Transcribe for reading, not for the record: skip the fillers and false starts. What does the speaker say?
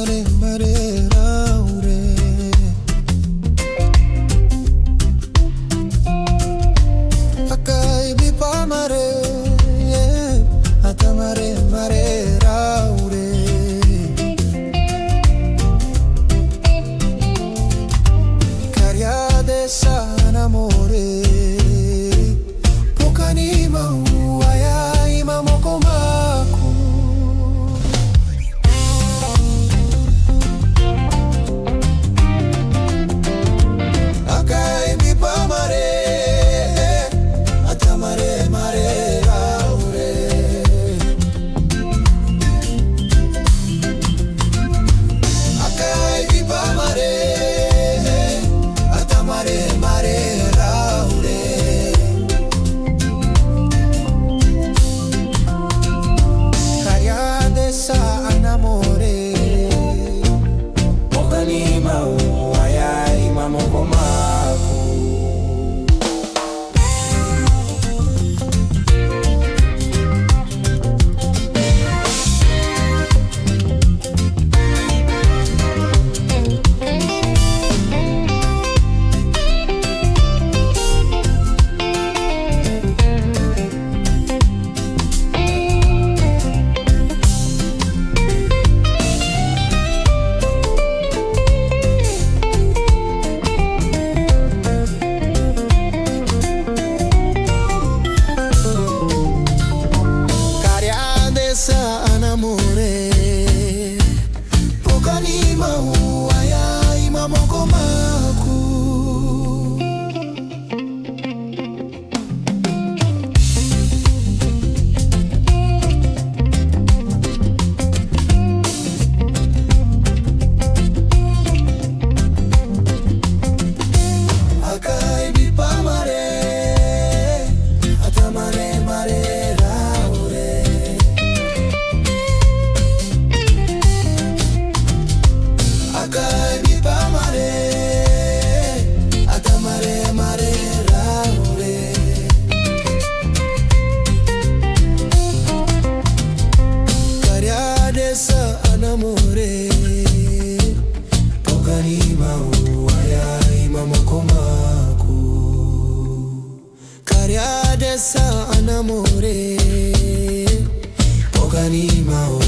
mare mare raure. Akai bipa mare, ata mare mare raure. Caria dessa namore, pokani mau aya imamo komaku. Akai bipa mare, ata mare mare raure. Akai bipa mare, ata mare mare raure. Caria dessa namore, pokani mau aya imamo komaku. Namore, pokani mau aya imamo komaku. Akai bipa mare, ata mare mare raure. Akai bipa mare, ata mare mare raure. Caria dessa namore, pokani mau aya imamo komaku. Caria dessa namore, pokani mau